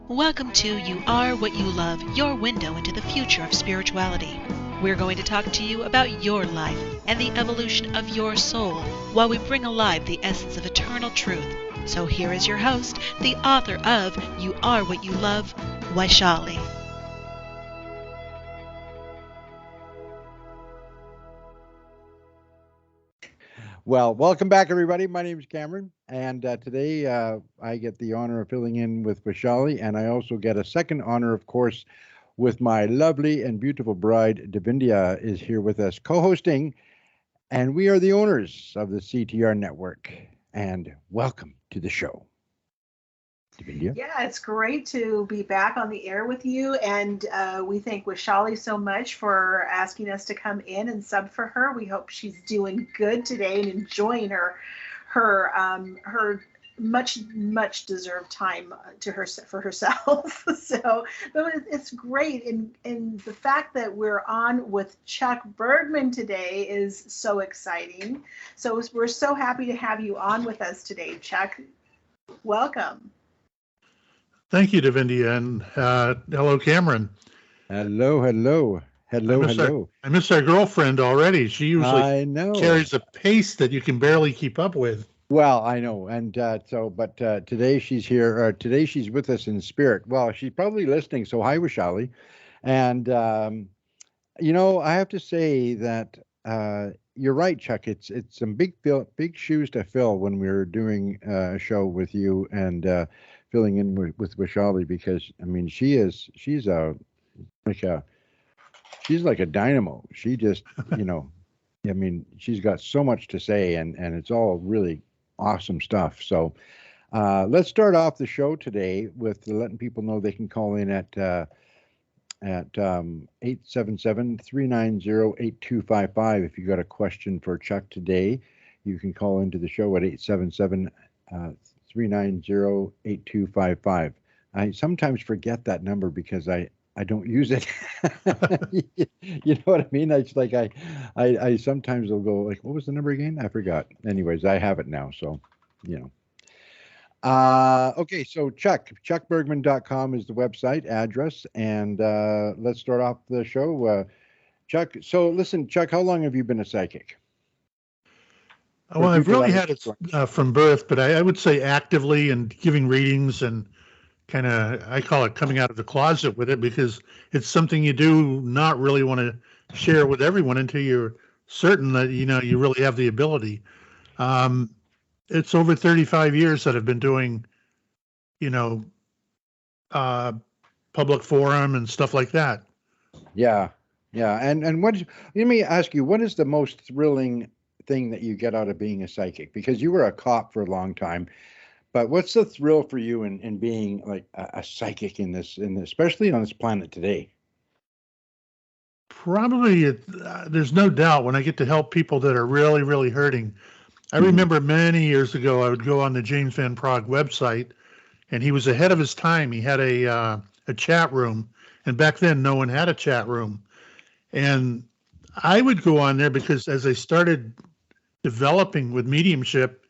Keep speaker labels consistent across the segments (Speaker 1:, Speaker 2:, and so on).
Speaker 1: Welcome to You Are What You Love, your window into the future of spirituality. We're going to talk to you about your life and the evolution of your soul while we bring alive the essence of eternal truth. So here is your host, the author of You Are What You Love, Vaishali.
Speaker 2: Well, welcome back, everybody. My name is Cameron, and today I get the honor of filling in with Vishali, and I also get a second honor, of course, with my lovely and beautiful bride, Devindia, is here with us co-hosting, and we are the owners of the CTR network. And welcome to the show, Devindia.
Speaker 3: Yeah, it's great to be back on the air with you. And we thank Wishali so much for asking us to come in and sub for her. We hope she's doing good today and enjoying her much deserved time to her for herself. So, but it's great, and the fact that we're on with Chuck Bergman today is so exciting. So we're so happy to have you on with us today, Chuck. Welcome.
Speaker 4: Thank you, Davindia, and hello, Cameron.
Speaker 2: Hello.
Speaker 4: I miss our girlfriend already. She usually
Speaker 2: I know.
Speaker 4: carries a pace that you can barely keep up with.
Speaker 2: Well, I know, and but today she's here. Today she's with us in spirit. Well, she's probably listening. So hi, Vishali, and I have to say that you're right, Chuck. It's some big shoes to fill when we're doing a show with you and filling in with Vishali, because I mean she's like a dynamo. She just I mean she's got so much to say, and it's all really awesome stuff. So let's start off the show today with letting people know they can call in at 877-390-8255. If you got a question for Chuck today, you can call into the show at 877-390-8255. I sometimes forget that number because I don't use it. You know what I mean? It's like I sometimes will go like, what was the number again? I forgot. Anyways, I have it now, so okay, so chuckbergman.com is the website address, and let's start off the show. Chuck, so listen, Chuck, how long have you been a psychic?
Speaker 4: Well, I've really had it from birth, but I would say actively and giving readings and kind of, I call it coming out of the closet with it, because it's something you do not really want to share with everyone until you're certain that, you really have the ability. It's over 35 years that I've been doing, public forum and stuff like that.
Speaker 2: Yeah. And let me ask you, what is the most thrilling thing that you get out of being a psychic? Because you were a cop for a long time. But what's the thrill for you in being like a psychic in this, especially on this planet today?
Speaker 4: Probably, there's no doubt when I get to help people that are really, really hurting. I remember many years ago, I would go on the James Van Praagh website, and he was ahead of his time. He had a chat room, and back then no one had a chat room. And I would go on there because as I started developing with mediumship,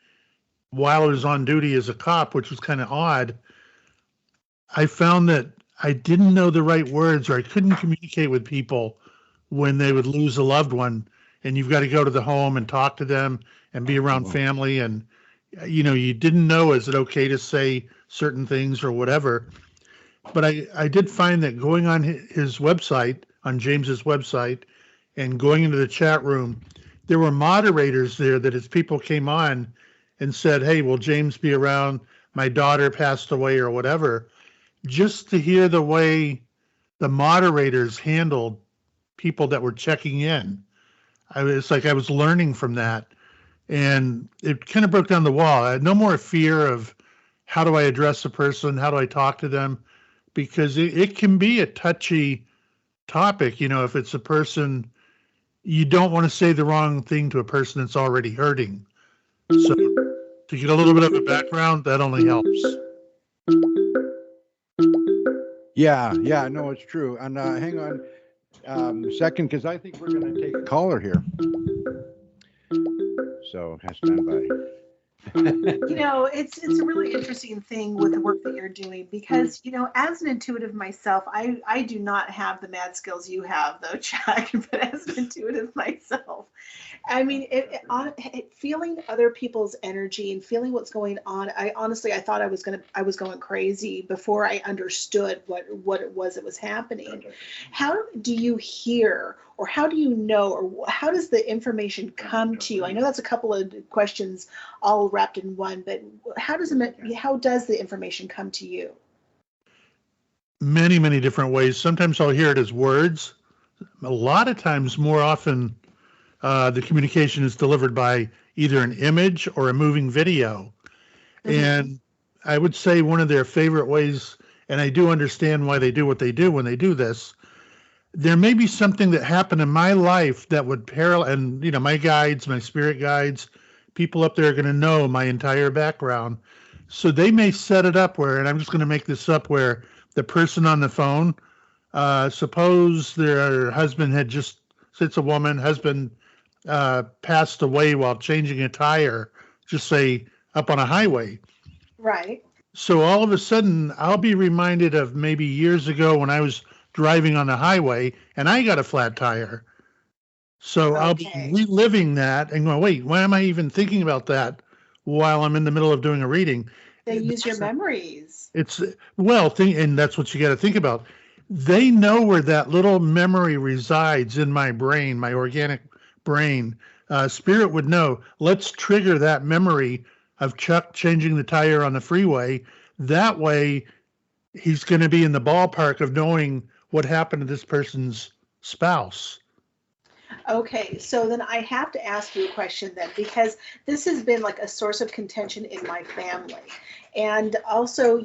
Speaker 4: while I was on duty as a cop, which was kind of odd, I found that I didn't know the right words, or I couldn't communicate with people when they would lose a loved one. And you've got to go to the home and talk to them and be around family. And, you didn't know, is it okay to say certain things or whatever? But I did find that going on his website, on James's website, and going into the chat room, there were moderators there that as people came on and said, hey, will James be around? My daughter passed away or whatever. Just to hear the way the moderators handled people that were checking in, it's like I was learning from that. And it kind of broke down the wall. I had no more fear of how do I address a person? How do I talk to them? Because it can be a touchy topic. If it's a person, you don't want to say the wrong thing to a person that's already hurting. So to get a little bit of a background, that only helps.
Speaker 2: Yeah, no, it's true. And hang on a second, because I think we're going to take a caller here. So stand by.
Speaker 3: It's a really interesting thing with the work that you're doing because, as an intuitive myself, I do not have the mad skills you have though, Chuck, but as an intuitive myself, I mean, feeling other people's energy and feeling what's going on. I thought I was going crazy before I understood what it was that was happening. How do you hear, or how do you know, or how does the information come to you? I know that's a couple of questions all wrapped in one, but how does the information come to you?
Speaker 4: Many, many different ways. Sometimes I'll hear it as words. A lot of times, more often, the communication is delivered by either an image or a moving video. Mm-hmm. And I would say one of their favorite ways, and I do understand why they do what they do when they do this, there may be something that happened in my life that would parallel, and my guides, my spirit guides, people up there are going to know my entire background. So they may set it up where, and I'm just going to make this up, where the person on the phone, suppose their husband had just, it's a woman, husband passed away while changing a tire, just say up on a highway.
Speaker 3: Right.
Speaker 4: So all of a sudden, I'll be reminded of maybe years ago when I was driving on the highway and I got a flat tire. So I'll be reliving that and going, wait, why am I even thinking about that while I'm in the middle of doing a reading?
Speaker 3: They use your memories.
Speaker 4: And that's what you got to think about. They know where that little memory resides in my brain, my organic brain. Spirit would know. Let's trigger that memory of Chuck changing the tire on the freeway. That way, he's going to be in the ballpark of knowing what happened to this person's spouse.
Speaker 3: Okay, so then I have to ask you a question then, because this has been like a source of contention in my family. And also,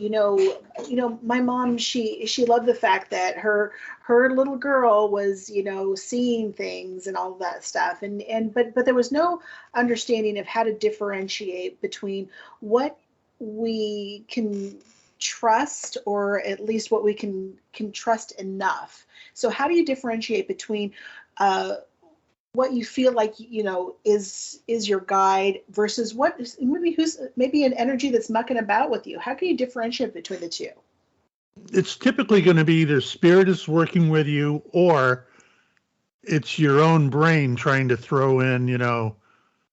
Speaker 3: my mom, she loved the fact that her little girl was, seeing things and all that stuff. But there was no understanding of how to differentiate between what we can trust, or at least what we can trust enough. So how do you differentiate between what you feel like is your guide versus what is maybe an energy that's mucking about with you? How can you differentiate between the two?
Speaker 4: It's typically going to be either spirit is working with you, or it's your own brain trying to throw in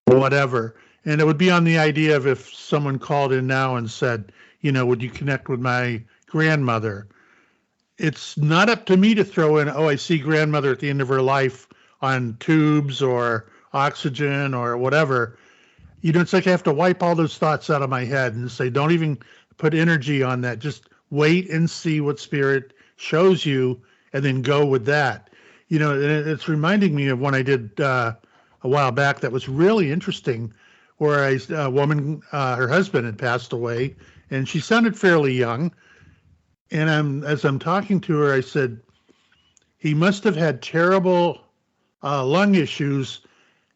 Speaker 4: whatever. And it would be on the idea of if someone called in now and said, would you connect with my grandmother? It's not up to me to throw in, I see grandmother at the end of her life on tubes or oxygen or whatever. It's like I have to wipe all those thoughts out of my head and say, don't even put energy on that. Just wait and see what spirit shows you and then go with that. And it's reminding me of one I did a while back that was really interesting, where a woman, her husband had passed away, and she sounded fairly young. And as I'm talking to her, I said, he must have had terrible lung issues,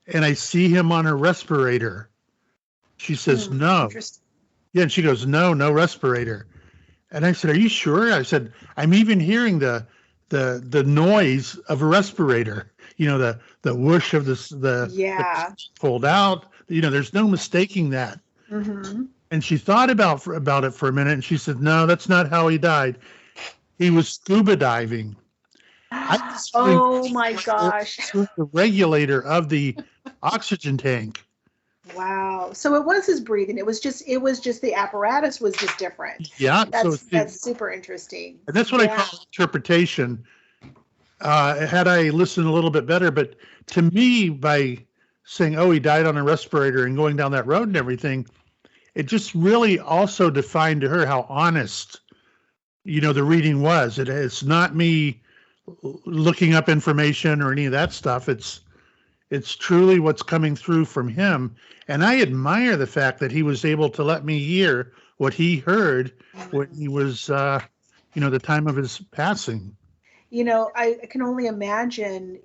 Speaker 4: and I see him on a respirator. She says, no. Yeah, and she goes, no respirator. And I said, are you sure? I said, I'm even hearing the noise of a respirator. The whoosh of the pulled out. There's no mistaking that. Mm-hmm. And she thought about it for a minute, and she said, no, that's not how he died. He was scuba diving.
Speaker 3: Oh my gosh.
Speaker 4: The regulator of the oxygen tank.
Speaker 3: Wow. So it was his breathing. It was just the apparatus was just different.
Speaker 4: Yeah.
Speaker 3: That's super interesting.
Speaker 4: And that's what I call interpretation. Had I listened a little bit better, but to me, by saying, he died on a respirator and going down that road and everything, it just really also defined to her how honest, the reading was. It's not me looking up information or any of that stuff. It's truly what's coming through from him. And I admire the fact that he was able to let me hear what he heard when he was, the time of his passing.
Speaker 3: I can only imagine,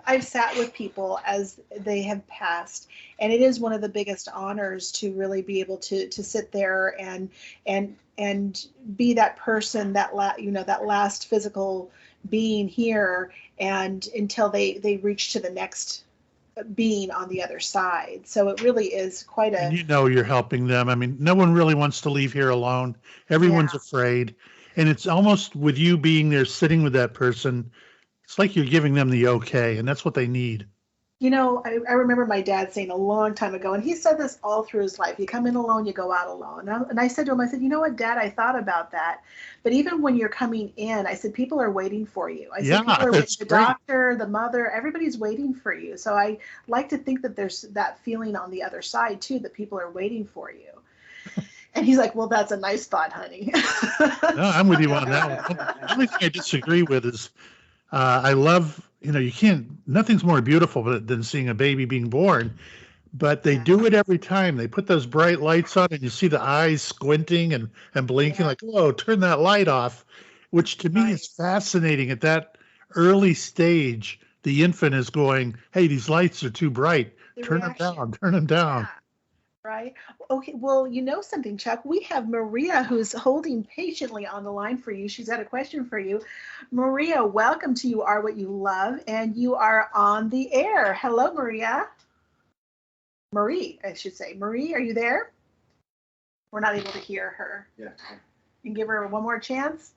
Speaker 3: I've sat with people as they have passed, and it is one of the biggest honors to really be able to sit there and be that person, that last physical being here, and until they reach to the next being on the other side. So it really is quite
Speaker 4: And
Speaker 3: a,
Speaker 4: you know you're helping them. I mean, no one really wants to leave here alone.
Speaker 3: yeah.
Speaker 4: Everyone's afraid. And it's almost with you being there sitting with that person, it's like you're giving them the okay, and that's what they need.
Speaker 3: I remember my dad saying a long time ago, and he said this all through his life: you come in alone, you go out alone. And I said to him, I said, you know what, Dad, I thought about that. But even when you're coming in, I said, people are waiting for you. I said, people
Speaker 4: Yeah,
Speaker 3: are waiting,
Speaker 4: that's
Speaker 3: the
Speaker 4: great.
Speaker 3: doctor, the mother, everybody's waiting for you. So I like to think that there's that feeling on the other side, too, that people are waiting for you. And he's like, well, that's a nice thought, honey.
Speaker 4: No, I'm with you on that one. The only thing I disagree with is I love, you can't, nothing's more beautiful than seeing a baby being born, but they
Speaker 3: Yeah,
Speaker 4: do it every time. They put those bright lights on and you see the eyes squinting and blinking
Speaker 3: yeah,
Speaker 4: like, oh, turn that light off, which to me is
Speaker 3: right.
Speaker 4: fascinating. At that early stage, the infant is going, hey, these lights are too bright.
Speaker 3: The
Speaker 4: Turn them
Speaker 3: reaction.
Speaker 4: down, turn them down.
Speaker 3: Yeah. Right. Okay. Well, you know something, Chuck? We have Maria who's holding patiently on the line for you. She's got a question for you. Maria, welcome to You Are What You Love, and you are on the air. Hello, Maria. Marie, I should say. Marie, are you there? We're not able to hear her.
Speaker 2: Yeah.
Speaker 3: And give her one more chance.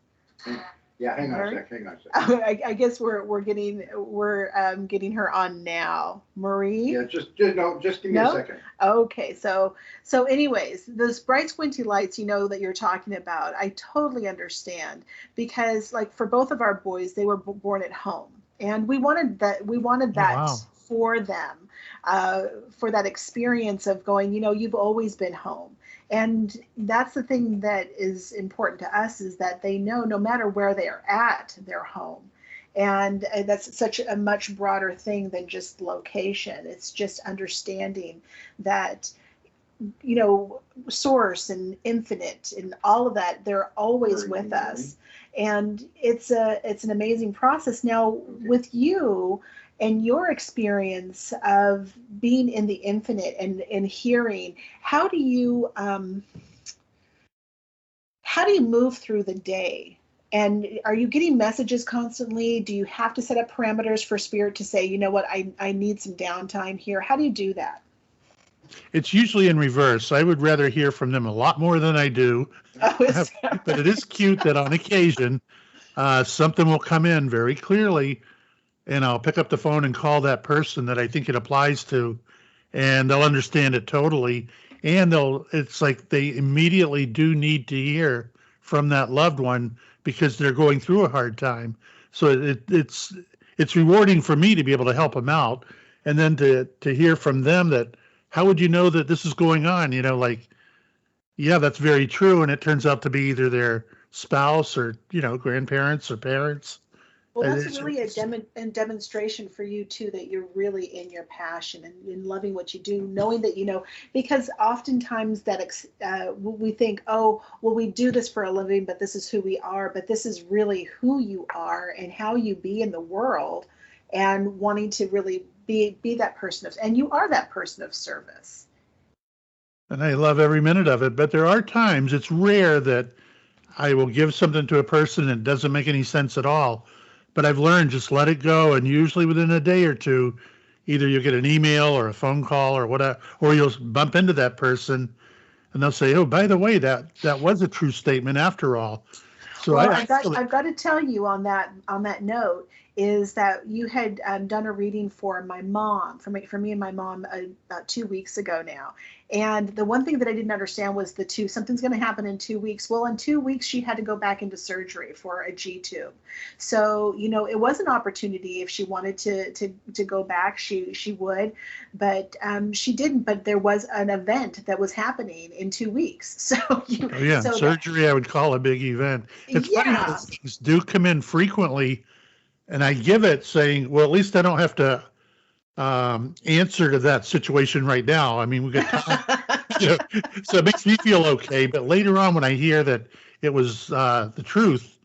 Speaker 2: Yeah, hang on a
Speaker 3: Mary?
Speaker 2: sec. Hang on a sec.
Speaker 3: I guess we're getting her on now. Marie.
Speaker 2: Yeah, just give me
Speaker 3: No?
Speaker 2: a second.
Speaker 3: Okay, so anyways, those bright squinty lights, that you're talking about, I totally understand, because like for both of our boys, they were born at home, and we wanted
Speaker 4: Oh,
Speaker 3: that
Speaker 4: wow.
Speaker 3: for them, for that experience of going, you've always been home. And that's the thing that is important to us, is that they know no matter where they are at, they're home. And that's such a much broader thing than just location. It's just understanding that, source and infinite and all of that, they're always with us. And it's an amazing process. Now, with you and your experience of being in the infinite and hearing, how do you move through the day? And are you getting messages constantly? Do you have to set up parameters for spirit to say, you know what, I need some downtime here? How do you do that?
Speaker 4: It's usually in reverse. I would rather hear from them a lot more than I do.
Speaker 3: Oh,
Speaker 4: But it is cute that on occasion, something will come in very clearly, and I'll pick up the phone and call that person that I think it applies to, and they'll understand it totally. And it's like they immediately do need to hear from that loved one because they're going through a hard time. So it's rewarding for me to be able to help them out, and then to hear from them that, how would you know that this is going on? Like, yeah, that's very true. And it turns out to be either their spouse or, grandparents or parents.
Speaker 3: Well, that's
Speaker 4: It's,
Speaker 3: really a demonstration for you too, that you're really in your passion and in loving what you do, knowing that because oftentimes we think, oh, well, we do this for a living, but this is who we are. But this is really who you are and how you be in the world, and wanting to really be that person and you are that person of service.
Speaker 4: and I love every minute of it. But there are times, it's rare that I will give something to a person and it doesn't make any sense at all. But I've learned, just let it go. And usually within a day or two, either you'll get an email or a phone call or whatever, or you'll bump into that person and they'll say, oh, by the way, that was a true statement after all. So
Speaker 3: Well,
Speaker 4: I feel
Speaker 3: I've got to tell you on that note, is that you had done a reading for my mom, for me and my mom, about 2 weeks ago now. And the one thing that I didn't understand was something's going to happen in 2 weeks. Well, in 2 weeks, she had to go back into surgery for a G tube. So, it was an opportunity. If she wanted to go back, she would, but she didn't. But there was an event that was happening in 2 weeks. So,
Speaker 4: oh, yeah,
Speaker 3: so
Speaker 4: surgery I would call a big event. It's funny,
Speaker 3: yeah.
Speaker 4: those things do come in frequently, and I give it saying, well, at least I don't have to answer to that situation right now. I mean, we got time, so it makes me feel okay. But later on, when I hear that it was the truth,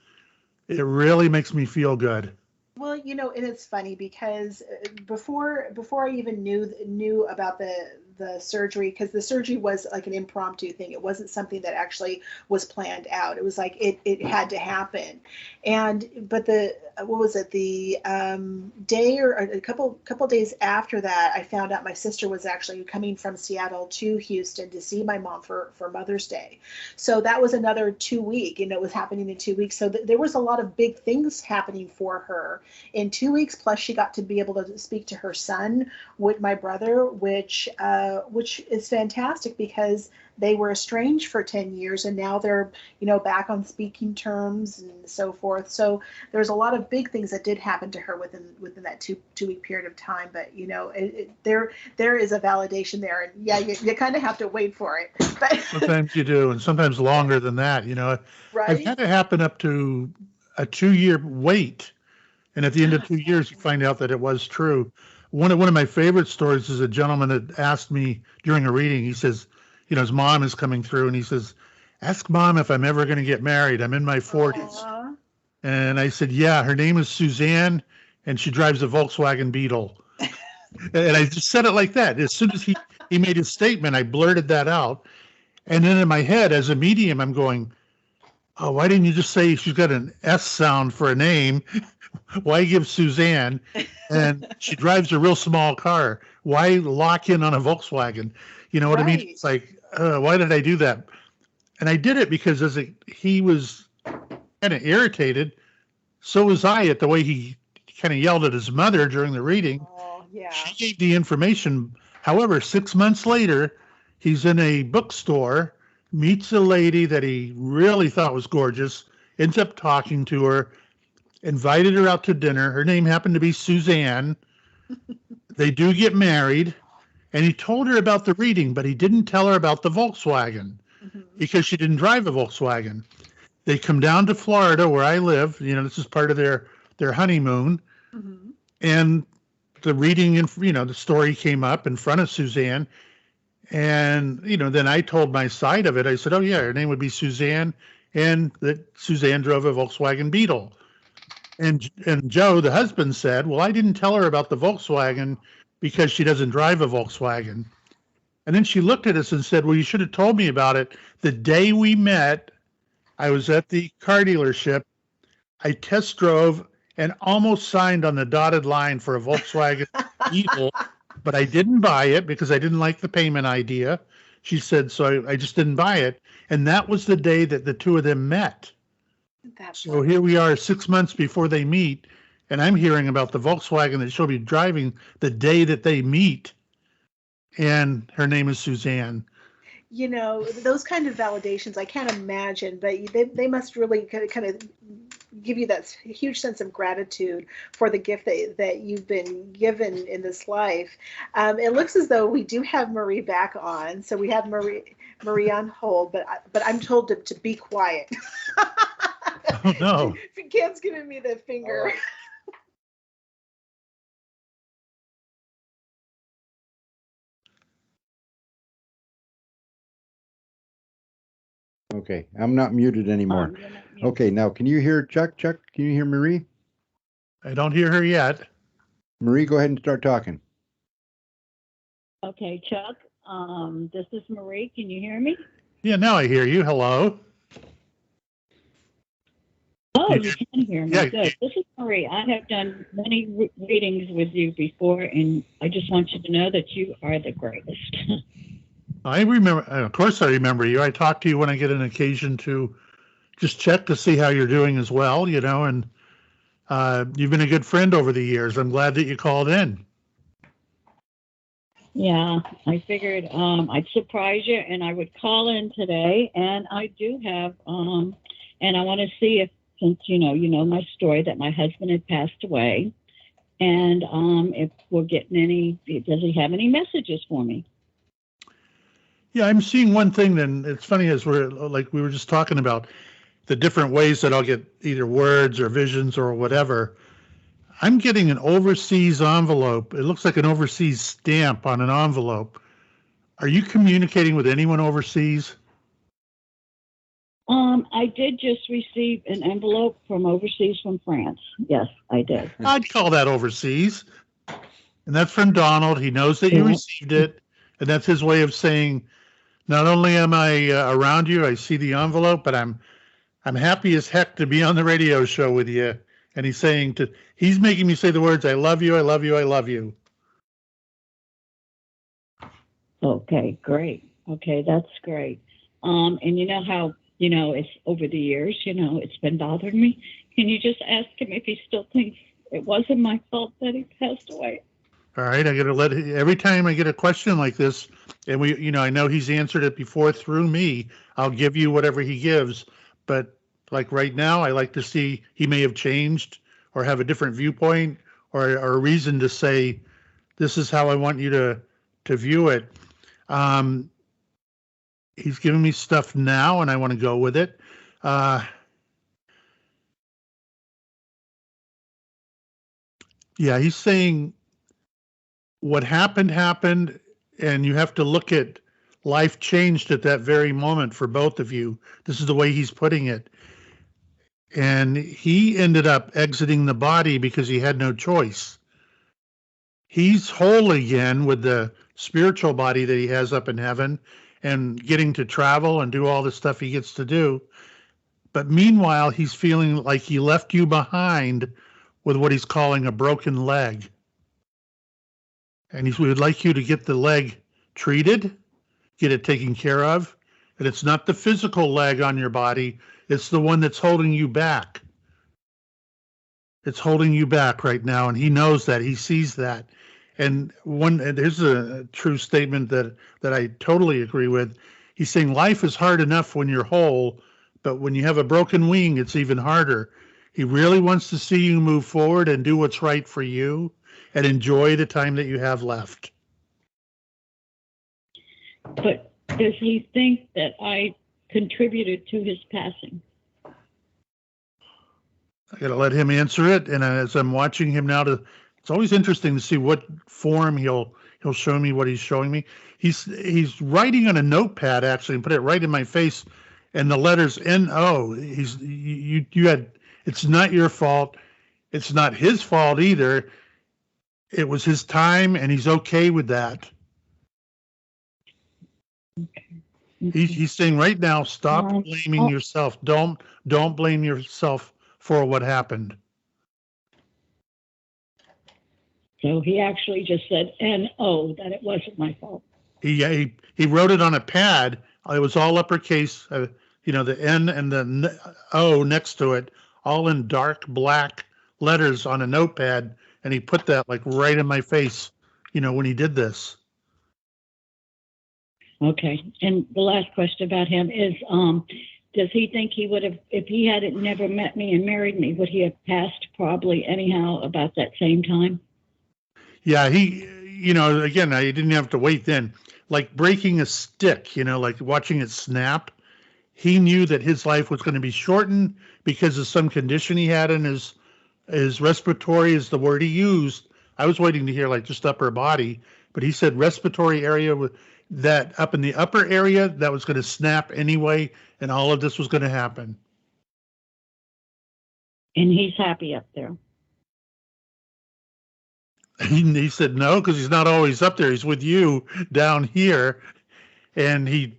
Speaker 4: it really makes me feel good.
Speaker 3: Well, and it's funny because before I even knew about the surgery, because the surgery was like an impromptu thing. It wasn't something that actually was planned out. It was like it had to happen. But what was it, the day or a couple days after that, I found out my sister was actually coming from Seattle to Houston to see my mom for Mother's Day. So that was another 2 week, and it was happening in 2 weeks. So there was a lot of big things happening for her in 2 weeks. Plus, she got to be able to speak to her son with my brother, which is fantastic, because they were estranged for 10 years and now they're, back on speaking terms and so forth. So there's a lot of big things that did happen to her within that 2 week period of time. But there is a validation there, and yeah, you kind of have to wait for it. But
Speaker 4: sometimes you do, and sometimes longer than that.
Speaker 3: right?
Speaker 4: I've had it happen up to a 2-year wait, and at the end of 2 years, you find out that it was true. One of my favorite stories is a gentleman that asked me during a reading. He says, his mom is coming through, and he says, "Ask mom if I'm ever going to get married. I'm in my 40s."
Speaker 3: Aww.
Speaker 4: And I said, "Yeah, her name is Suzanne, and she drives a Volkswagen Beetle." And I just said it like that. As soon as he made his statement, I blurted that out. And then in my head, as a medium, I'm going, "Oh, why didn't you just say she's got an S sound for a name? Why give Suzanne? And she drives a real small car. Why lock in on a Volkswagen?" You know what I mean? It's like, why did I do that? And I did it because he was kind of irritated. So was I at the way he kind of yelled at his mother during the reading.
Speaker 3: Oh, yeah.
Speaker 4: She gave the information. However, 6 months later, he's in a bookstore, meets a lady that he really thought was gorgeous, ends up talking to her, invited her out to dinner. Her name happened to be Suzanne. They do get married. And he told her about the reading, but he didn't tell her about the Volkswagen because she didn't drive a Volkswagen. They come down to Florida, where I live. This is part of their honeymoon.
Speaker 3: Mm-hmm.
Speaker 4: And the reading, the story came up in front of Suzanne. And, then I told my side of it. I said, "Oh, yeah, her name would be Suzanne, and that Suzanne drove a Volkswagen Beetle." And Joe, the husband, said, "Well, I didn't tell her about the Volkswagen because she doesn't drive a Volkswagen." And then she looked at us and said, "Well, you should have told me about it. The day we met, I was at the car dealership. I test drove and almost signed on the dotted line for a Volkswagen Beetle, but I didn't buy it because I didn't like the payment idea." She said, "So I just didn't buy it." And that was the day that the two of them met. So here we are 6 months before they meet, and I'm hearing about the Volkswagen that she'll be driving the day that they meet. And her name is Suzanne.
Speaker 3: Those kind of validations, I can't imagine, but they must really kind of give you that huge sense of gratitude for the gift that you've been given in this life. It looks as though we do have Marie back on. So we have Marie on hold, but I'm told to be quiet.
Speaker 4: Oh, no.
Speaker 3: Ken's giving me the finger.
Speaker 2: Okay, I'm not muted anymore.
Speaker 3: You're not muted.
Speaker 2: Okay, now can you hear Chuck? Chuck, can you hear Marie?
Speaker 4: I don't hear her yet.
Speaker 2: Marie, go ahead and start talking.
Speaker 5: Okay, Chuck, this is Marie. Can you hear me?
Speaker 4: Yeah, now I hear you. Hello.
Speaker 5: Oh, you can hear me.
Speaker 4: Yeah.
Speaker 5: Good. This is Marie. I have done many readings with you before, and I just want you to know that you are the greatest.
Speaker 4: I remember, of course I remember you. I talk to you when I get an occasion to just check to see how you're doing as well, and you've been a good friend over the years. I'm glad that you called in.
Speaker 5: Yeah, I figured I'd surprise you, and I would call in today, and I do have, and I want to see if, since you know my story, that my husband had passed away, and if we're getting any, does he have any messages for me?
Speaker 4: Yeah, I'm seeing one thing. Then it's funny, as we were just talking about the different ways that I'll get either words or visions or whatever. I'm getting an overseas envelope. It looks like an overseas stamp on an envelope. Are you communicating with anyone overseas?
Speaker 5: I did just receive an envelope from overseas from France. Yes, I did.
Speaker 4: I'd call that overseas. And that's from Donald. He knows that you received it. And that's his way of saying, not only am I around you, I see the envelope, but I'm happy as heck to be on the radio show with you. And he's making me say the words, I love you, I love you, I love you.
Speaker 5: Okay, great. Okay, that's great. And you know how, it's over the years, it's been bothering me. Can you just ask him if he still thinks it wasn't my fault that he passed away?
Speaker 4: All right, I got to every time I get a question like this, and I know he's answered it before through me, I'll give you whatever he gives. But like right now, I like to see he may have changed or have a different viewpoint or a reason to say, this is how I want you to view it. He's giving me stuff now, and I want to go with it. Yeah, he's saying what happened, and you have to look at life changed at that very moment for both of you. This is the way he's putting it. And he ended up exiting the body because he had no choice. He's whole again with the spiritual body that he has up in heaven and getting to travel and do all the stuff he gets to do. But meanwhile, he's feeling like he left you behind with what he's calling a broken leg. And he would like you to get the leg treated, get it taken care of. And it's not the physical leg on your body, it's the one that's holding you back. It's holding you back right now, and he knows that, he sees that. And there's a true statement that I totally agree with. He's saying life is hard enough when you're whole, but when you have a broken wing, it's even harder. He really wants to see you move forward and do what's right for you and enjoy the time that you have left.
Speaker 5: But does he think that I contributed to his passing?
Speaker 4: I got to let him answer it. And as I'm watching him now, it's always interesting to see what form he'll show me what he's showing me. He's writing on a notepad actually and put it right in my face, and the letters N-O. It's not your fault. It's not his fault either. It was his time, and he's okay with that. Okay. He's saying right now, stop blaming yourself. Don't blame yourself for what happened.
Speaker 5: So he actually just said N-O, that it wasn't my fault.
Speaker 4: He wrote it on a pad. It was all uppercase, the N and the O next to it, all in dark black letters on a notepad. And he put that like right in my face, when he did this.
Speaker 5: Okay. And the last question about him is, does he think he would have, if he had never met me and married me, would he have passed probably anyhow about that same time?
Speaker 4: Yeah, again, I didn't have to wait then. Like breaking a stick, like watching it snap. He knew that his life was going to be shortened because of some condition he had in his respiratory is the word he used. I was waiting to hear like just upper body, but he said respiratory area with that up in the upper area that was going to snap anyway, and all of this was going to happen.
Speaker 5: And he's happy up there.
Speaker 4: He said no, because he's not always up there. He's with you down here, and he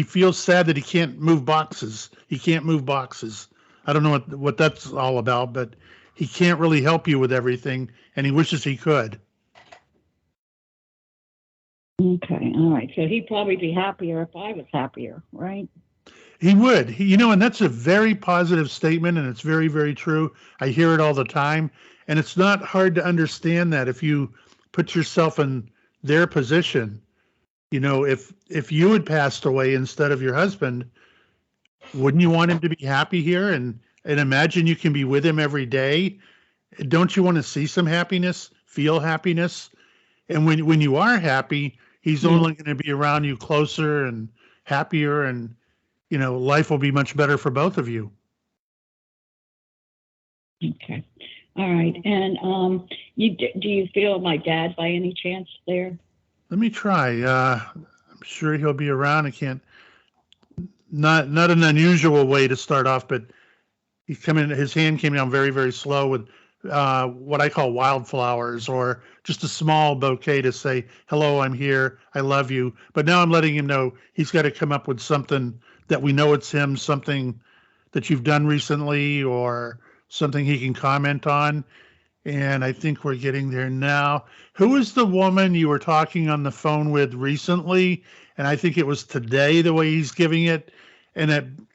Speaker 4: feels sad that he can't move boxes. He can't move boxes. I don't know what that's all about, but he can't really help you with everything, and he wishes he could.
Speaker 5: Okay, all right. So he'd probably be happier if I was happier, right?
Speaker 4: He would. And that's a very positive statement, and it's very, very true. I hear it all the time. And it's not hard to understand that if you put yourself in their position. If you had passed away instead of your husband, wouldn't you want him to be happy here and imagine you can be with him every day? Don't you want to see some happiness, feel happiness? And when you are happy, he's only going to be around you closer and happier, and life will be much better for both of you.
Speaker 5: Okay. All right. And do you feel my dad by any chance there?
Speaker 4: Let me try. I'm sure he'll be around. I can't. Not an unusual way to start off, but his hand came down very, very slow with what I call wildflowers, or just a small bouquet to say, hello, I'm here, I love you. But now I'm letting him know he's got to come up with something that we know it's him, something that you've done recently or something he can comment on. And I think we're getting there now. Who is the woman you were talking on the phone with recently? And I think it was today, the way he's giving it. And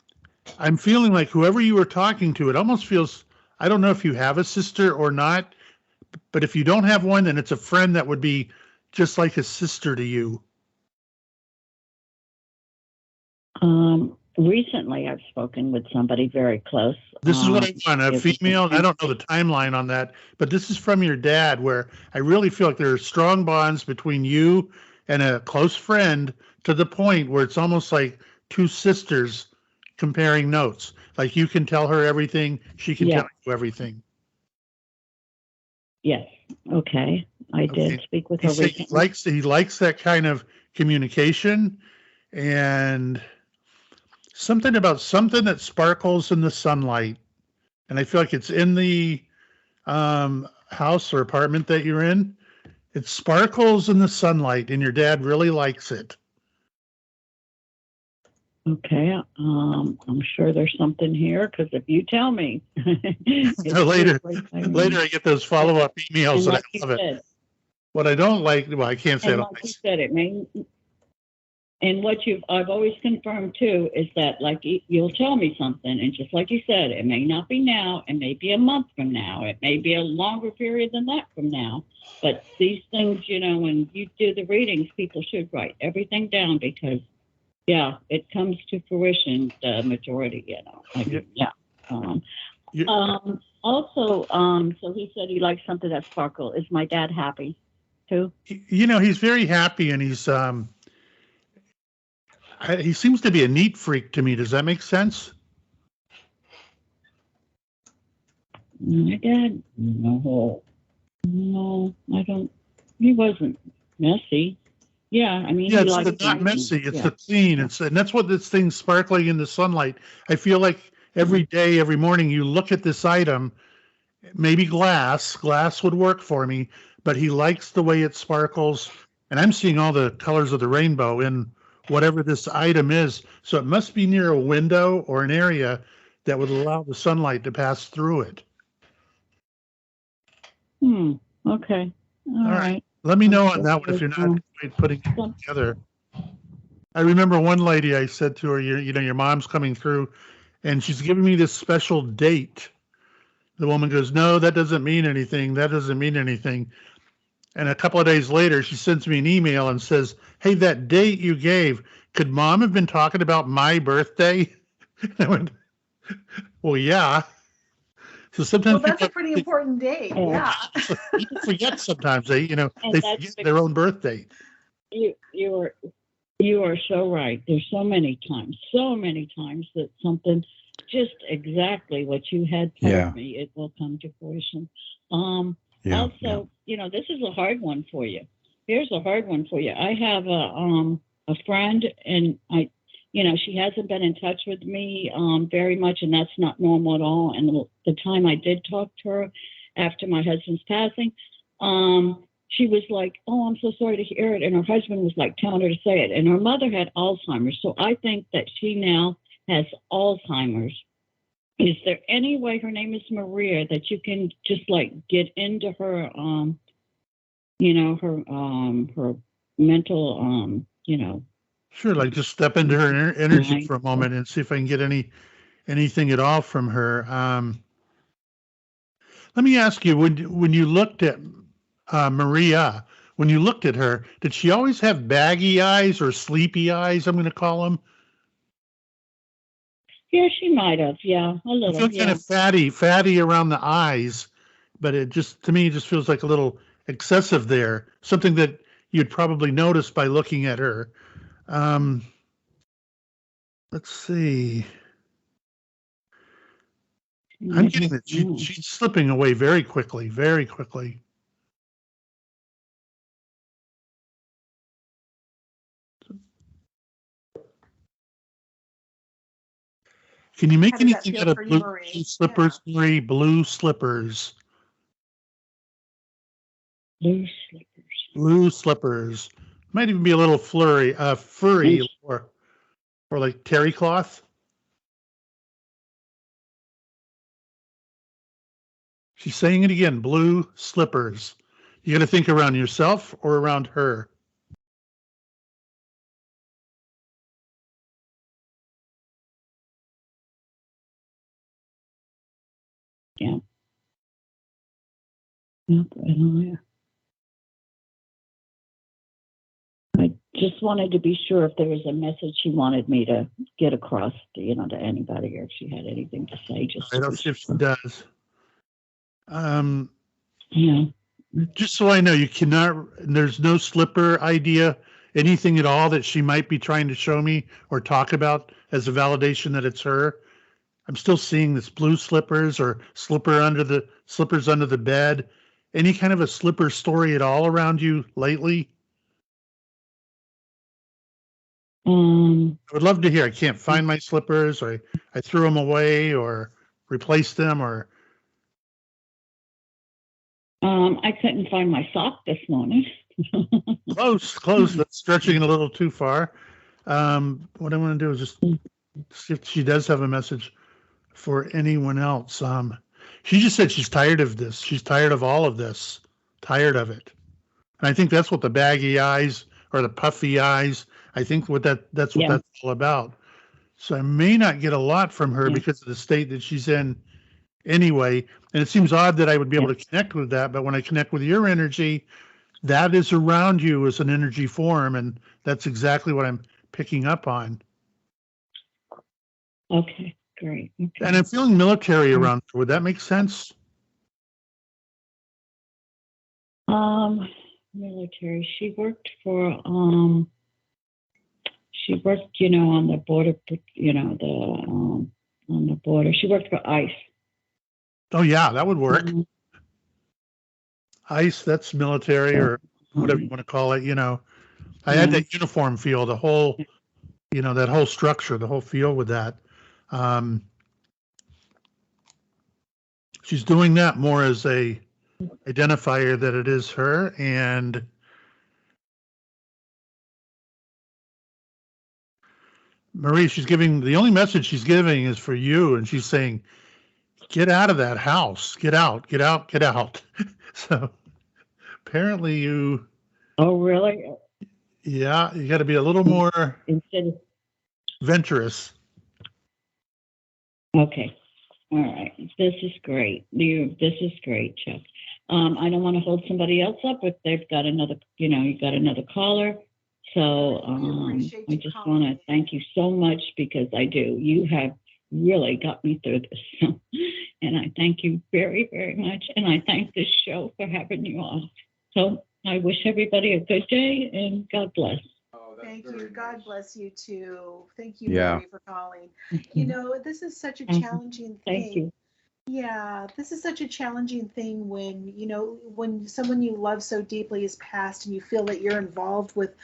Speaker 4: I'm feeling like whoever you were talking to, it almost feels, I don't know if you have a sister or not, but if you don't have one, then it's a friend that would be just like a sister to you.
Speaker 5: Recently, I've spoken with somebody very close.
Speaker 4: This is what I want, a
Speaker 5: it was
Speaker 4: female. I don't know the timeline on that, but this is from your dad, where I really feel like there are strong bonds between you and a close friend, to the point where it's almost like two sisters comparing notes. Like you can tell her everything, she can
Speaker 5: Yeah.
Speaker 4: tell you everything.
Speaker 5: Yes. Okay. I did
Speaker 4: Okay.
Speaker 5: speak with
Speaker 4: He
Speaker 5: her
Speaker 4: said
Speaker 5: recently.
Speaker 4: he likes that kind of communication, and something about something that sparkles in the sunlight. And I feel like it's in the house or apartment that you're in. It sparkles in the sunlight, and your dad really likes it.
Speaker 5: Okay. I'm sure there's something here, because if you tell me,
Speaker 4: So later,
Speaker 5: later
Speaker 4: I get those follow-up emails,
Speaker 5: and
Speaker 4: and
Speaker 5: like
Speaker 4: I
Speaker 5: you
Speaker 4: love it.
Speaker 5: said,
Speaker 4: What I don't like, well, I can't say
Speaker 5: and
Speaker 4: it.
Speaker 5: like you said, it may. And what I've always confirmed too is that, like, you'll tell me something, and just like you said, it may not be now, it may be a month from now, it may be a longer period than that from now. But these things, when you do the readings, people should write everything down, because, yeah, it comes to fruition, the majority,
Speaker 4: Yeah.
Speaker 5: Also, so he said he likes something that sparkle. Is my dad happy too?
Speaker 4: He's very happy, and he seems to be a neat freak to me. Does that make sense?
Speaker 5: My dad, no, I don't. He wasn't messy. Yeah, I mean,
Speaker 4: Yeah,
Speaker 5: he
Speaker 4: it's
Speaker 5: likes
Speaker 4: not messy. It's
Speaker 5: yeah.
Speaker 4: the clean. And that's what this thing's sparkling in the sunlight. I feel like every day, every morning, you look at this item. Maybe glass would work for me, but he likes the way it sparkles, and I'm seeing all the colors of the rainbow in whatever this item is. So it must be near a window or an area that would allow the sunlight to pass through it.
Speaker 5: Okay. All right.
Speaker 4: Let me know on that one if you're not putting it together. I remember one lady, I said to her, your mom's coming through, and she's giving me this special date. The woman goes, no, that doesn't mean anything. That doesn't mean anything. And a couple of days later, she sends me an email and says, hey, that date you gave, could mom have been talking about my birthday? I went, well, yeah. So sometimes
Speaker 3: that's a pretty important date. Yeah.
Speaker 4: People forget sometimes. They forget their own birthday.
Speaker 5: You are so right. There's so many times that something just exactly what you had told me, it will come to fruition. Also, this is a hard one for you. Here's a hard one for you. I have a friend, and she hasn't been in touch with me very much, and that's not normal at all. And the time I did talk to her after my husband's passing, she was like, oh, I'm so sorry to hear it. And her husband was like telling her to say it. And her mother had Alzheimer's. So I think that she now has Alzheimer's. Is there any way, her name is Maria, that you can just like get into her, her mental,
Speaker 4: Sure, like just step into her energy for a moment and see if I can get anything at all from her. Let me ask you, when you looked at Maria, when you looked at her, did she always have baggy eyes or sleepy eyes, I'm going to call them?
Speaker 5: Yeah, she might have. Yeah, a little.
Speaker 4: I feel kind of fatty around the eyes, but it just, to me, just feels like a little excessive there. Something that you'd probably notice by looking at her. Let's see. I'm getting that she's slipping away very quickly, very quickly. Can you make anything out of blue slippers, Marie? Blue slippers.
Speaker 5: Blue slippers.
Speaker 4: Blue slippers. Might even be a little furry, or like terry cloth. She's saying it again. Blue slippers. You got to think around yourself or around her.
Speaker 5: Yeah. Yep, right on there. I just wanted to be sure if there was a message she wanted me to get across to, to anybody, or if she had anything to say. Just
Speaker 4: I don't see if she does.
Speaker 5: Yeah.
Speaker 4: Just so I know, you cannot, there's no slipper idea, anything at all that she might be trying to show me or talk about as a validation that it's her. I'm still seeing this blue slippers or slippers under the bed. Any kind of a slipper story at all around you lately? I would love to hear. I can't find my slippers, or I threw them away or replaced them, or
Speaker 5: I couldn't find my sock this morning.
Speaker 4: close. That's stretching it a little too far. What I want to do is just see if she does have a message for anyone else. She just said she's tired of this. She's tired of all of this. Tired of it. And I think that's what the baggy eyes or the puffy eyes, I think that's what that's all about. So I may not get a lot from her because of the state that she's in anyway. And it seems odd that I would be able to connect with that. But when I connect with your energy, that is around you as an energy form. And that's exactly what I'm picking up on.
Speaker 5: Okay, great. Okay.
Speaker 4: And I'm feeling military around her. Would that make sense?
Speaker 5: Military. She worked on the border, on the border. She worked for ICE.
Speaker 4: Oh yeah, that would work. ICE, that's military or whatever you want to call it. I had that uniform feel, the whole, that whole structure, the whole feel with that. She's doing that more as a identifier that it is her. And Marie, the only message she's giving is for you. And she's saying, get out of that house, get out. So apparently you.
Speaker 5: Oh, really?
Speaker 4: Yeah, you got to be a little more venturous.
Speaker 5: Okay. All right. This is great. This is great, Chuck. I don't want to hold somebody else up if they've got another, you got another caller. So I just want to thank you so much because I do. You have really got me through this. And I thank you very, very much. And I thank this show for having you on. So I wish everybody a good day and God bless.
Speaker 3: Thank you. God bless you too. Thank you,
Speaker 2: Yeah.
Speaker 3: Mary, for calling. This is such a challenging thing.
Speaker 5: Thank you.
Speaker 3: Yeah, this is such a challenging thing when, when someone you love so deeply is passed and you feel that you're involved with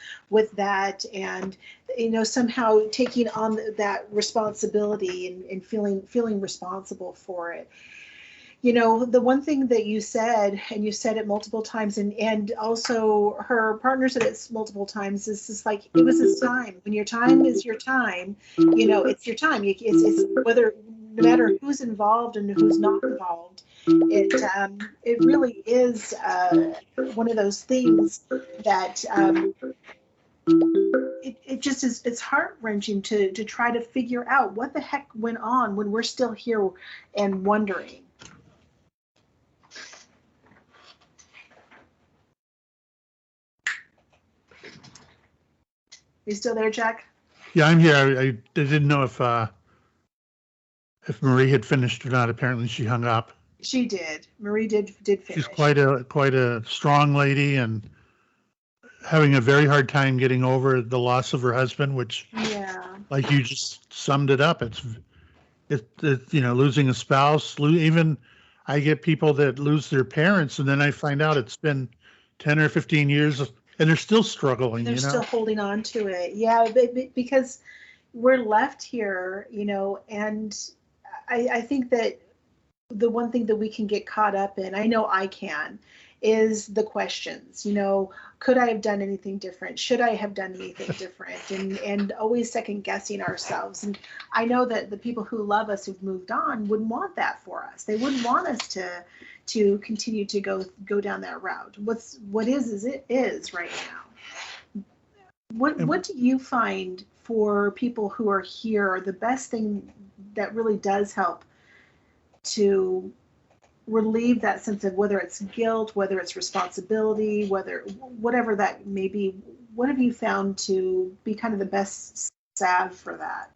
Speaker 3: that and, somehow taking on that responsibility and feeling responsible for it. The one thing that you said, and you said it multiple times, and also her partner said it multiple times, is just like, it was his time. When your time is your time, it's your time. It's whether, no matter who's involved and who's not involved, it really is one of those things that it just is. It's heart-wrenching to try to figure out what the heck went on when we're still here and wondering. You still there, Jack?
Speaker 4: Yeah, I'm here. I didn't know if Marie had finished or not. Apparently, she hung up.
Speaker 3: She did. Marie did finish.
Speaker 4: She's quite a strong lady and having a very hard time getting over the loss of her husband, which, like you just summed it up. It's losing a spouse. Even I get people that lose their parents, and then I find out it's been 10 or 15 years, and they're still struggling.
Speaker 3: They're still holding on to it. Yeah, because we're left here, and I think that the one thing that we can get caught up in, I know I can, is the questions. Could I have done anything different? Should I have done anything different? And always second guessing ourselves. And I know that the people who love us who've moved on wouldn't want that for us. They wouldn't want us to continue to go down that route. What is it is right now. What do you find for people who are here, the best thing that really does help to relieve that sense of, whether it's guilt, whether it's responsibility, whatever that may be? What have you found to be kind of the best salve for that?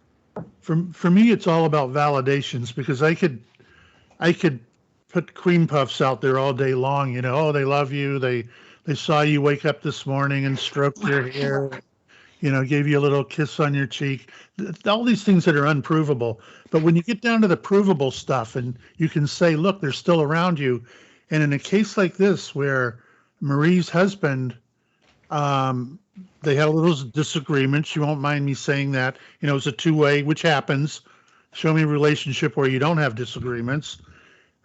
Speaker 4: For me, it's all about validations, because I could put cream puffs out there all day long. Oh, they love you. They saw you wake up this morning and stroked your hair, gave you a little kiss on your cheek. All these things that are unprovable. But when you get down to the provable stuff, and you can say, look, they're still around you. And in a case like this, where Marie's husband, they had a little disagreement. You won't mind me saying that. It was a two-way, which happens. Show me a relationship where you don't have disagreements.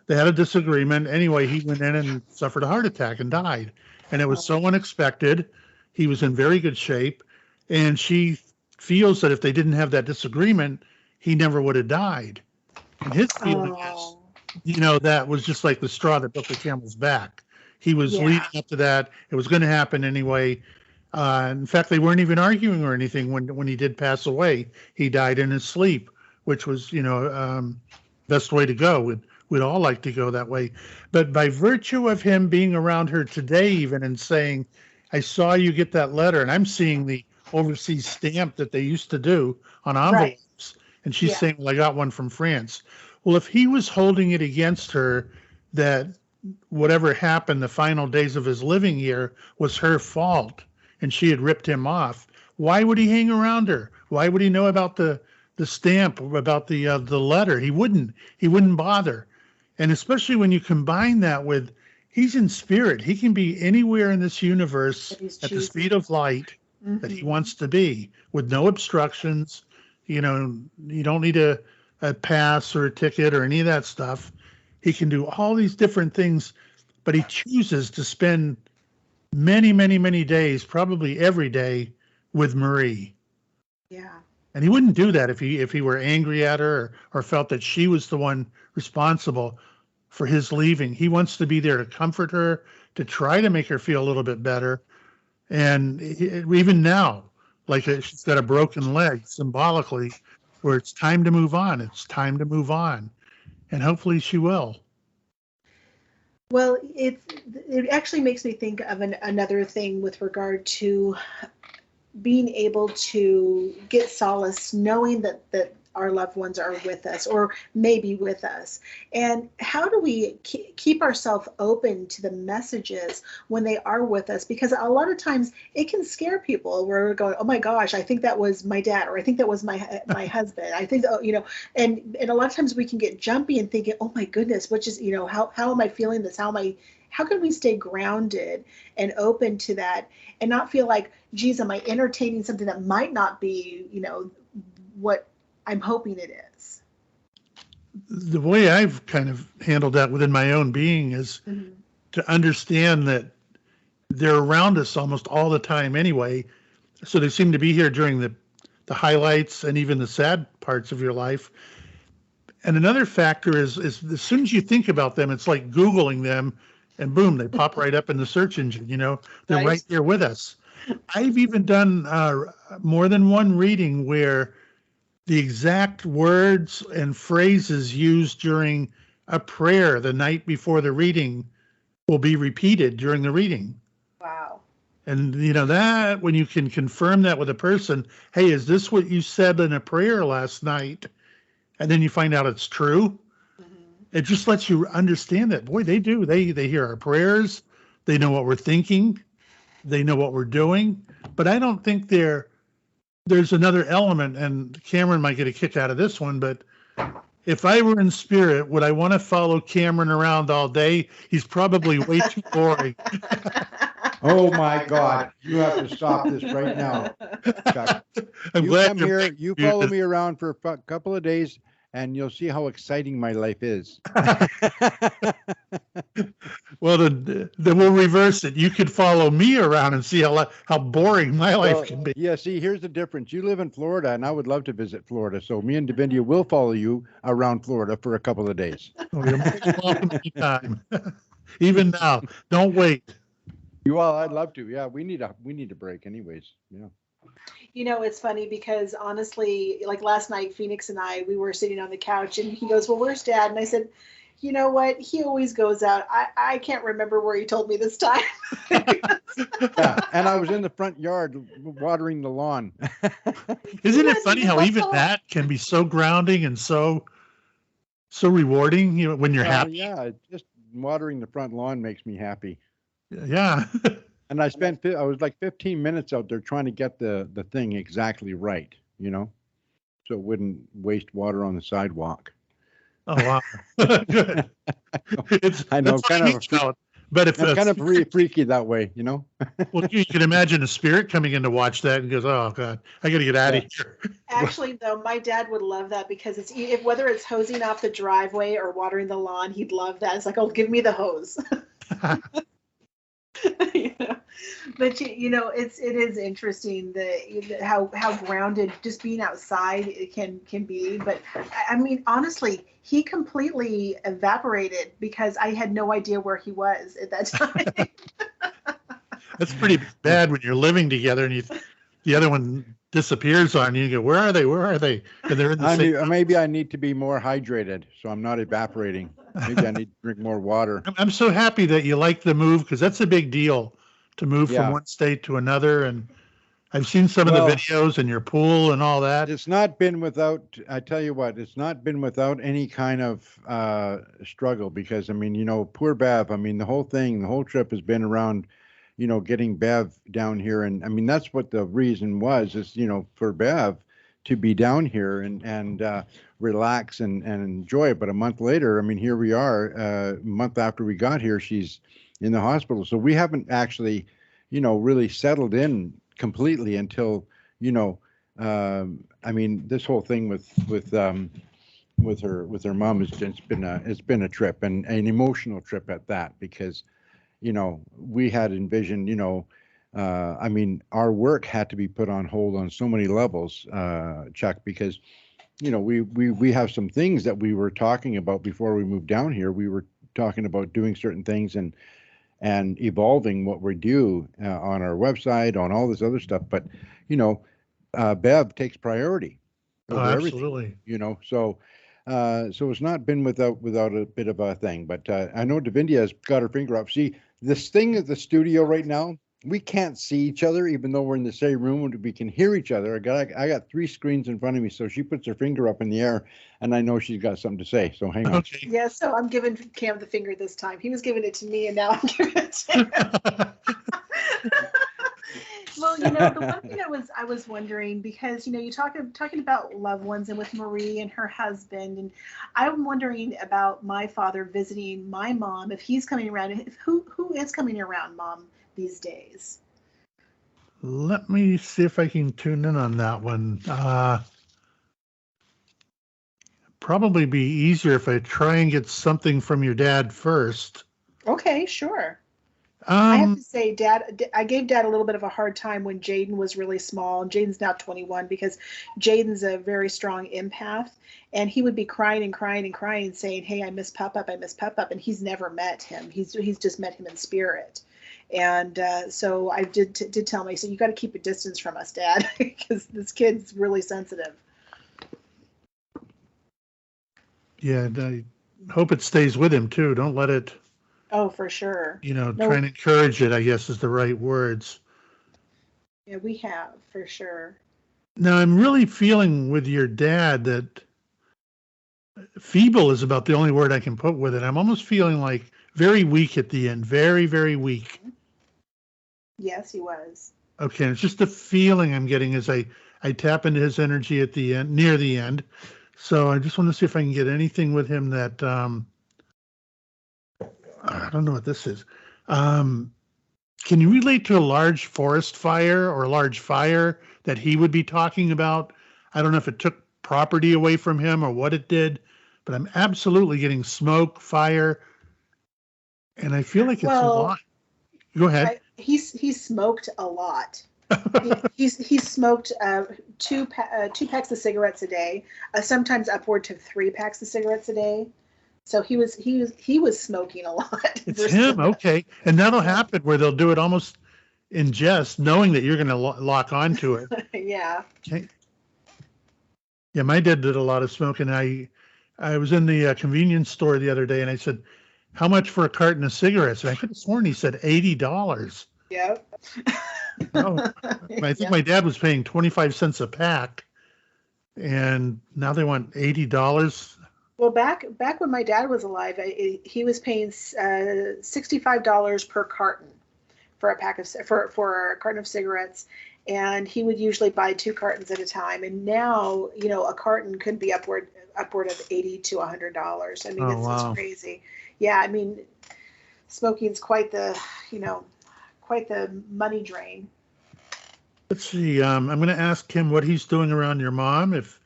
Speaker 4: They had a disagreement. Anyway, he went in and suffered a heart attack and died. And it was so unexpected. He was in very good shape. And she feels that if they didn't have that disagreement, he never would have died. And his feeling is, that was just like the straw that broke the camel's back. He was leading up to that. It was going to happen anyway. In fact, they weren't even arguing or anything when he did pass away. He died in his sleep, which was, best way to go. We'd all like to go that way. But by virtue of him being around her today even and saying, I saw you get that letter, and I'm seeing the overseas stamp that they used to do on envelopes. Right. And she's saying, well, I got one from France. Well, if he was holding it against her that whatever happened the final days of his living year was her fault and she had ripped him off, why would he hang around her? Why would he know about the stamp, about the letter? He wouldn't bother. And especially when you combine that with, he's in spirit. He can be anywhere in this universe at the speed of light that he wants to be, with no obstructions. You don't need a pass or a ticket or any of that stuff. He can do all these different things, but he chooses to spend many, many, many days, probably every day, with Marie.
Speaker 3: Yeah.
Speaker 4: And he wouldn't do that if he were angry at her or felt that she was the one responsible for his leaving. He wants to be there to comfort her, to try to make her feel a little bit better. And even now, like she's got a broken leg, symbolically, where it's time to move on. It's time to move on. And hopefully she will.
Speaker 3: Well, it actually makes me think of another thing with regard to being able to get solace, knowing that our loved ones are with us, or maybe with us. And how do we keep ourselves open to the messages when they are with us? Because a lot of times it can scare people, where we're going, oh my gosh, I think that was my dad, or I think that was my husband. I think, and a lot of times we can get jumpy and thinking, oh my goodness, which is, how am I feeling this? How can we stay grounded and open to that and not feel like, geez, am I entertaining something that might not be, what I'm hoping it is?
Speaker 4: The way I've kind of handled that within my own being is to understand that they're around us almost all the time anyway. So they seem to be here during the highlights and even the sad parts of your life. And another factor is as soon as you think about them, it's like Googling them, and boom, they pop right up in the search engine. They're right there with us. I've even done more than one reading where the exact words and phrases used during a prayer the night before the reading will be repeated during the reading.
Speaker 3: Wow.
Speaker 4: And that when you can confirm that with a person, hey, is this what you said in a prayer last night? And then you find out it's true. It just lets you understand that, boy, they do. They hear our prayers. They know what we're thinking. They know what we're doing. But I don't think there's another element, and Cameron might get a kick out of this one, but if I were in spirit, would I want to follow Cameron around all day? He's probably way too boring.
Speaker 2: Oh my God. You have to stop this right now, Chuck.
Speaker 4: I'm glad
Speaker 2: you follow me around for a couple of days, and you'll see how exciting my life is.
Speaker 4: Well, then we'll reverse it. You could follow me around and see how boring my life can be.
Speaker 2: Yeah, see, here's the difference. You live in Florida, and I would love to visit Florida. So me and Davindia will follow you around Florida for a couple of days.
Speaker 4: Oh, you're most welcome anytime. Even now, don't wait.
Speaker 2: Well, I'd love to. Yeah, we need a break, anyways. Yeah.
Speaker 3: You know, it's funny because honestly, like last night, Phoenix and we were sitting on the couch and he goes, well, where's Dad? And I said, you know what? He always goes out. I can't remember where he told me this time.
Speaker 2: Yeah, and I was in the front yard watering the lawn.
Speaker 4: Isn't it funny how even that can be so grounding and so rewarding, when you're happy?
Speaker 2: Yeah, just watering the front lawn makes me happy.
Speaker 4: Yeah.
Speaker 2: And I was like 15 minutes out there trying to get the thing exactly right, so it wouldn't waste water on the sidewalk.
Speaker 4: Oh, wow. Good.
Speaker 2: I know, kind of.
Speaker 4: But if
Speaker 2: it's kind of freaky that way,
Speaker 4: Well, you can imagine a spirit coming in to watch that and goes, "Oh God, I got to get out of here."
Speaker 3: Actually, though, my dad would love that because whether it's hosing off the driveway or watering the lawn, he'd love that. It's like, oh, give me the hose. But it is interesting how grounded just being outside it can be. But I mean, honestly, he completely evaporated because I had no idea where he was at that time.
Speaker 4: That's pretty bad when you're living together and the other one disappears on you. You go, where are they? Where are they? And they're in the same.
Speaker 2: Maybe I need to be more hydrated, so I'm not evaporating. Maybe I need to drink more water.
Speaker 4: I'm so happy that you like the move because that's a big deal to move from one state to another. And I've seen some of the videos in your pool and all that.
Speaker 2: It's not been without, I tell you what, it's not been without any kind of struggle because, I mean, poor Bev, I mean, the whole trip has been around, getting Bev down here. And I mean, that's what the reason was, is, for Bev to be down here and relax and enjoy it. But a month later, I mean, here we are, a month after we got here, she's in the hospital. So we haven't actually, really settled in completely until, I mean, this whole thing with her mom has been a trip and an emotional trip at that, because, we had envisioned, I mean, our work had to be put on hold on so many levels, Chuck, because, we have some things that we were talking about before we moved down here. We were talking about doing certain things and evolving what we do on our website, on all this other stuff. But, Bev takes priority over
Speaker 4: absolutely.
Speaker 2: everything, so it's not been without a bit of a thing. But I know Davindia has got her finger up. See, this thing at the studio right now, we can't see each other, even though we're in the same room and we can hear each other. I got 3 screens in front of me, so she puts her finger up in the air, and I know she's got something to say. So hang on.
Speaker 4: Okay.
Speaker 3: Yeah, so I'm giving Cam the finger this time. He was giving it to me, and now I'm giving it to him. Well, the one thing I was wondering, because you're talking about loved ones and with Marie and her husband, and I'm wondering about my father visiting my mom, if he's coming around. Who is coming around Mom these days?
Speaker 4: Let me see if I can tune in on that one. Probably be easier if I try and get something from your dad first.
Speaker 3: Okay, sure. I have to say, I gave Dad a little bit of a hard time when Jaden was really small. Jaden's now 21 because Jaden's a very strong empath, and he would be crying and crying and crying, saying, "Hey, I miss Pop-Up, I miss Pop-Up," and he's never met him. He's just met him in spirit. And so I did tell him, I said, "You got to keep a distance from us, Dad, because this kid's really sensitive."
Speaker 4: Yeah, I hope it stays with him too. Don't let it.
Speaker 3: Oh, for sure.
Speaker 4: Try and encourage it, I guess, is the right words.
Speaker 3: Yeah, we have, for sure.
Speaker 4: Now, I'm really feeling with your dad that feeble is about the only word I can put with it. I'm almost feeling like very weak at the end, very, very weak.
Speaker 3: Yes, he was.
Speaker 4: Okay, it's just the feeling I'm getting as I tap into his energy at the end, near the end. So I just want to see if I can get anything with him that, I don't know what this is. Can you relate to a large forest fire or a large fire that he would be talking about? I don't know if it took property away from him or what it did, but I'm absolutely getting smoke, fire, and I feel like it's a
Speaker 3: Well,
Speaker 4: lot. Go ahead.
Speaker 3: he's smoked a lot. He's smoked two packs of cigarettes a day, sometimes upward to 3 packs of cigarettes a day. So he was smoking a lot.
Speaker 4: It's him, okay. And that'll happen where they'll do it almost in jest, knowing that you're going to lock onto it.
Speaker 3: Yeah.
Speaker 4: Okay. Yeah, my dad did a lot of smoking. I was in the convenience store the other day, and I said, "How much for a carton of cigarettes?" And I could have sworn he said $80.
Speaker 3: Yep.
Speaker 4: Oh, I think my dad was paying 25 cents a pack, and now they want $80.
Speaker 3: Well, back when my dad was alive, he was paying $65 per carton for a carton of cigarettes, and he would usually buy 2 cartons at a time. And now, a carton could be upward of $80 to $100. I mean, it's crazy. Yeah, I mean, smoking's quite the money drain.
Speaker 4: Let's see. I'm going to ask him what he's doing around your mom. If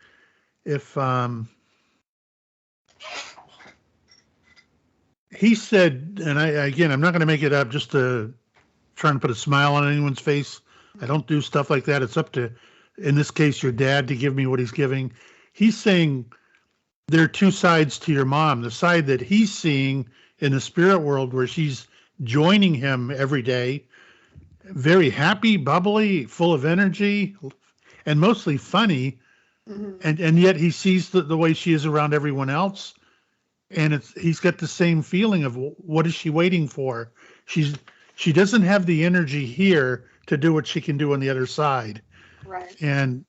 Speaker 4: he said, and I'm not going to make it up just to try and put a smile on anyone's face. I don't do stuff like that. It's up to, in this case, your dad to give me what he's giving. He's saying there are 2 sides to your mom. The side that he's seeing in the spirit world where she's joining him every day, very happy, bubbly, full of energy, and mostly funny. Mm-hmm. And yet he sees the way she is around everyone else. And he's got the same feeling of what is she waiting for? She doesn't have the energy here to do what she can do on the other side.
Speaker 3: Right.
Speaker 4: And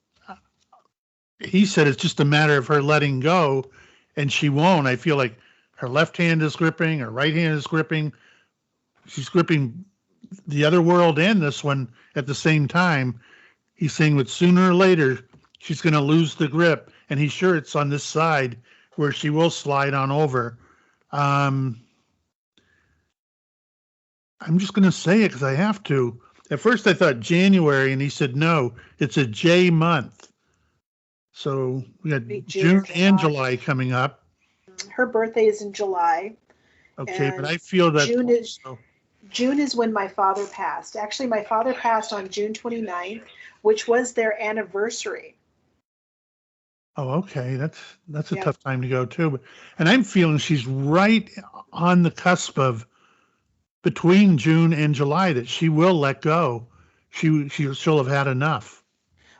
Speaker 4: he said it's just a matter of her letting go, and she won't. I feel like her left hand is gripping, her right hand is gripping. She's gripping the other world and this one at the same time. He's saying that sooner or later she's going to lose the grip, and he's sure it's on this side where she will slide on over. I'm just going to say it because I have to. At first I thought January, and he said, no, it's a J month. So we got June and July coming up.
Speaker 3: Her birthday is in July.
Speaker 4: Okay, but I feel that
Speaker 3: June is when my father passed. Actually, my father passed on June 29th, which was their anniversary.
Speaker 4: Oh, okay. That's a tough time to go too. And I'm feeling she's right on the cusp of between June and July that she will let go. She'll have had enough.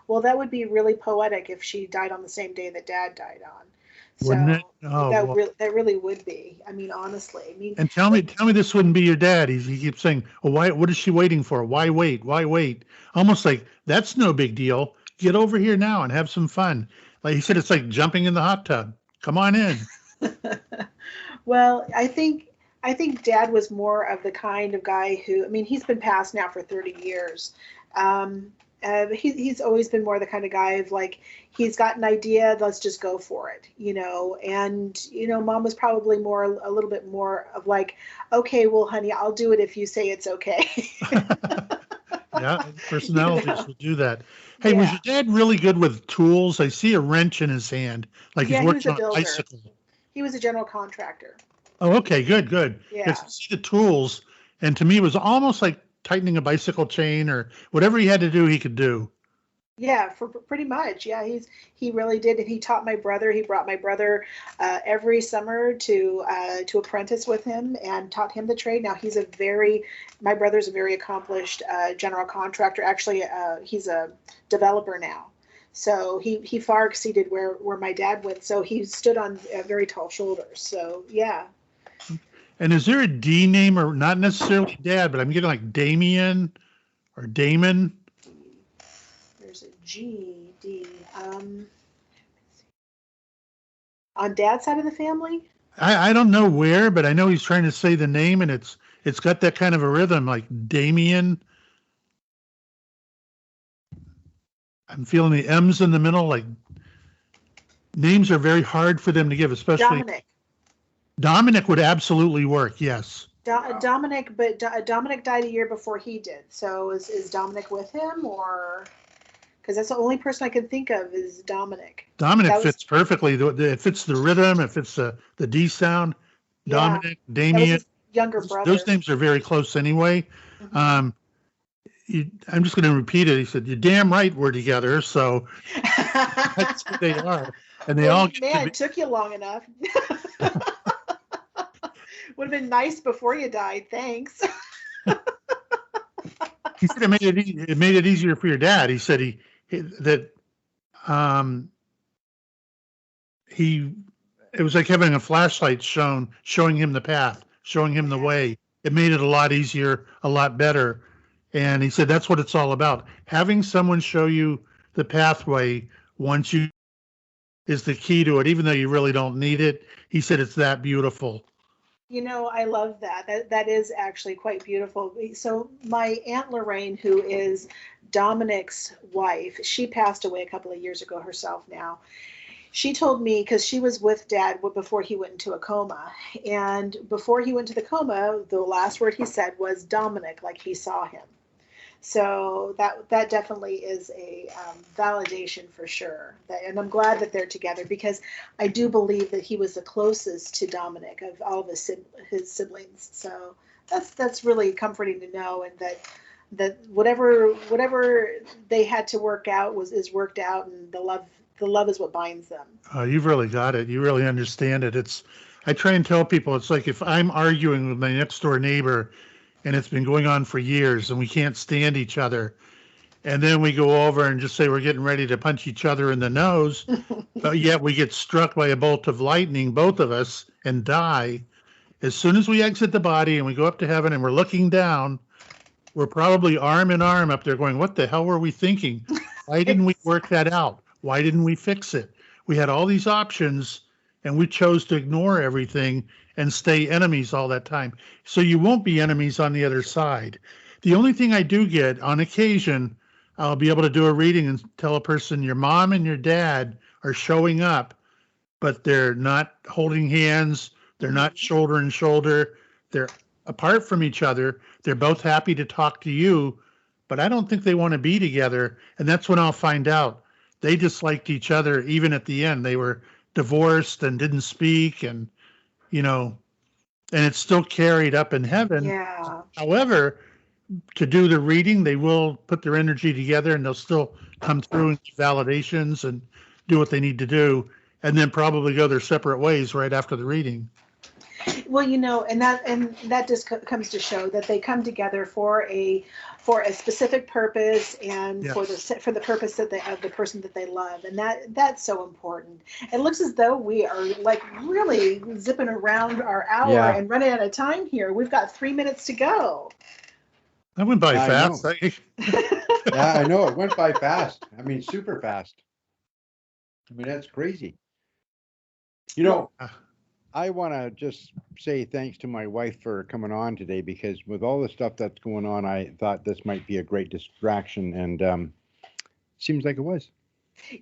Speaker 3: Well, that would be really poetic if she died on the same day that Dad died on.
Speaker 4: Wouldn't it? Oh,
Speaker 3: that really would be. I mean, honestly. I mean,
Speaker 4: and tell me this wouldn't be your dad. He keeps saying, "Well, why? What is she waiting for? Why wait? Why wait?" Almost like that's no big deal. Get over here now and have some fun. Like he said, it's like jumping in the hot tub. Come on in.
Speaker 3: Well, I think Dad was more of the kind of guy who, I mean, he's been passed now for 30 years. He's always been more the kind of guy of like, he's got an idea, let's just go for it, and, Mom was probably a little bit more of like, okay, well, honey, I'll do it if you say it's okay.
Speaker 4: Yeah, personalities will do that. Hey, was your dad really good with tools? I see a wrench in his hand, like he's working on a bicycle.
Speaker 3: He was a general contractor.
Speaker 4: Oh, okay, good.
Speaker 3: Yeah.
Speaker 4: I see the tools, and to me, it was almost like tightening a bicycle chain or whatever he had to do, he could do.
Speaker 3: Yeah, for pretty much. Yeah, he really did, and he taught my brother. He brought my brother every summer to apprentice with him and taught him the trade. Now my brother's a very accomplished general contractor. Actually, he's a developer now. So he far exceeded where my dad went. So he stood on very tall shoulders. So yeah.
Speaker 4: And is there a D name, or not necessarily Dad, but I'm getting like Damien or Damon?
Speaker 3: There's a G-D. On Dad's side of the family?
Speaker 4: I don't know where, but I know he's trying to say the name, and it's got that kind of a rhythm, like Damien. I'm feeling the M's in the middle. Like names are very hard for them to give, especially Dominic would absolutely work. Yes.
Speaker 3: Dominic, but Dominic died a year before he did. So is Dominic with him, or? because that's the only person I can think of is Dominic.
Speaker 4: Dominic
Speaker 3: That was-
Speaker 4: fits perfectly. It fits the rhythm. It fits the D sound.
Speaker 3: Yeah,
Speaker 4: Dominic,
Speaker 3: that was
Speaker 4: Damien.
Speaker 3: his younger brother.
Speaker 4: Those names are very close anyway.
Speaker 3: Mhm.
Speaker 4: I'm just going to repeat it. He said, "You're damn right we're together." So that's who they are, and they
Speaker 3: Well,
Speaker 4: all get
Speaker 3: man,
Speaker 4: to be.
Speaker 3: it took you long enough. Would have been nice before you died. Thanks.
Speaker 4: He said it made it easier for your dad. He said that it was like having a flashlight showing him the path, showing him the way. It made it a lot easier, a lot better. And he said that's what it's all about. Having someone show you the pathway once you is the key to it, even though you really don't need it. He said it's that beautiful.
Speaker 3: You know, I love that. That is actually quite beautiful. So my Aunt Lorraine, who is Dominic's wife, she passed away a couple of years ago herself now. She told me, because she was with Dad before he went into a coma, and before he went to the coma, the last word he said was Dominic, like he saw him. So that definitely is a validation for sure. And I'm glad that they're together, because I do believe that he was the closest to Dominic of all of his siblings. So that's really comforting to know, and that whatever they had to work out is worked out, and the love is what binds them.
Speaker 4: You've really got it. You really understand it. I try and tell people, it's like if I'm arguing with my next door neighbor and it's been going on for years and we can't stand each other, and then we go over and just say we're getting ready to punch each other in the nose, but yet we get struck by a bolt of lightning, both of us, and die. As soon as we exit the body and we go up to heaven and we're looking down, we're probably arm in arm up there going, what the hell were we thinking? Why didn't we work that out? Why didn't we fix it? We had all these options and we chose to ignore everything and stay enemies all that time. So you won't be enemies on the other side. The only thing I do get on occasion, I'll be able to do a reading and tell a person your mom and your dad are showing up, but they're not holding hands. They're not shoulder and shoulder. They're apart from each other. They're both happy to talk to you, but I don't think they want to be together. And that's when I'll find out they disliked each other. Even at the end, they were divorced and didn't speak, and and it's still carried up in heaven.
Speaker 3: Yeah.
Speaker 4: However, to do the reading, they will put their energy together and they'll still come through and do validations and do what they need to do, and then probably go their separate ways right after the reading.
Speaker 3: Well, and that just comes to show that they come together for a specific purpose, and
Speaker 4: Yes.
Speaker 3: for the purpose of the person that they love, and that's so important. It looks as though we are like really zipping around our hour and running out of time here. We've got 3 minutes to go.
Speaker 4: That went by fast.
Speaker 2: Yeah, I know. It went by fast. I mean, super fast. I mean, that's crazy. I want to just say thanks to my wife for coming on today, because with all the stuff that's going on, I thought this might be a great distraction, and seems like it was.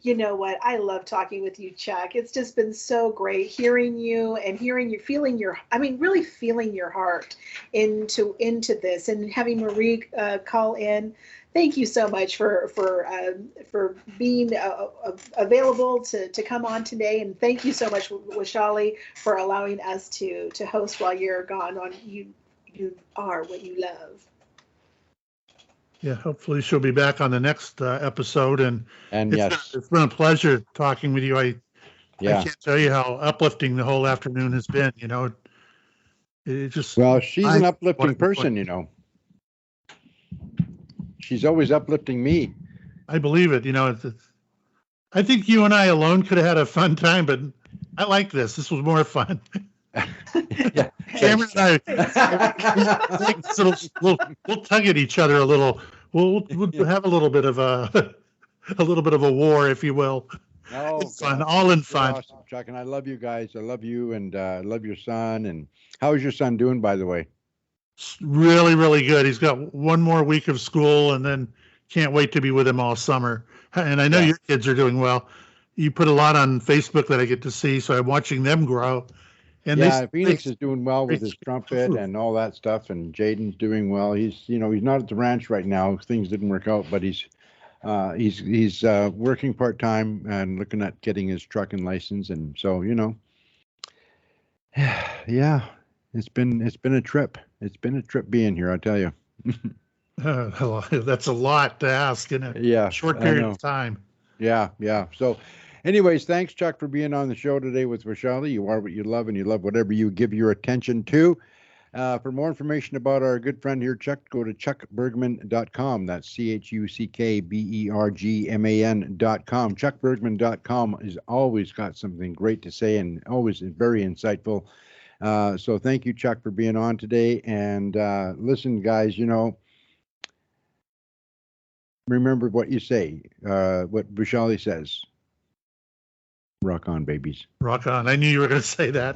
Speaker 3: You know what? I love talking with you, Chuck. It's just been so great hearing you and really feeling your heart into this, and having Marie call in. Thank you so much for being available to come on today, and thank you so much, Washali, for allowing us to host while you're gone. You are what you love.
Speaker 4: Yeah, hopefully she'll be back on the next episode, and
Speaker 2: yes,
Speaker 4: it's been a pleasure talking with you. I can't tell you how uplifting the whole afternoon has been. It just
Speaker 2: she's an uplifting person. She's always uplifting me.
Speaker 4: I believe it. I think you and I alone could have had a fun time, but I like this. This was more fun.
Speaker 2: Yeah.
Speaker 4: Cameron and I, we'll tug at each other a little. We'll have a little bit of a war, if you will.
Speaker 2: Oh,
Speaker 4: it's fun, all in fun.
Speaker 2: Awesome, Chuck, and I love you guys. I love you, and I love your son. And how is your son doing, by the way?
Speaker 4: Really, really good. He's got one more week of school, and then can't wait to be with him all summer. And I know your kids are doing well. You put a lot on Facebook that I get to see, so I'm watching them grow. And
Speaker 2: Phoenix is doing well with his trumpet and all that stuff, and Jaden's doing well. He's not at the ranch right now. Things didn't work out, but he's He's working part-time and looking at getting his trucking license, and so yeah, it's been a trip. It's been a trip being here, I tell you.
Speaker 4: That's a lot to ask in a
Speaker 2: Yeah,
Speaker 4: short
Speaker 2: I
Speaker 4: period
Speaker 2: know.
Speaker 4: of time.
Speaker 2: Yeah. So, anyways, thanks, Chuck, for being on the show today with Vaishali. You are what you love, and you love whatever you give your attention to. For more information about our good friend here, Chuck, go to chuckbergman.com. That's ChuckBergman.com. Chuckbergman.com has always got something great to say and always very insightful. So thank you, Chuck, for being on today. And listen, guys, remember what you say, what Vaishali says. Rock on, babies.
Speaker 4: Rock on. I knew you were going to say that.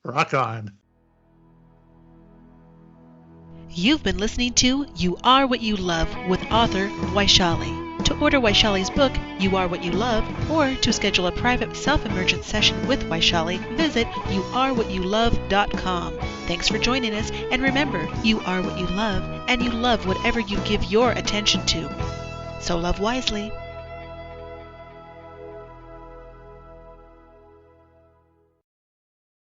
Speaker 4: Rock on.
Speaker 1: You've been listening to You Are What You Love with author Vaishali. To order Vaishali's book, You Are What You Love, or to schedule a private self-emergent session with Vaishali, visit youarewhatyoulove.com. Thanks for joining us, and remember, you are what you love, and you love whatever you give your attention to. So love wisely.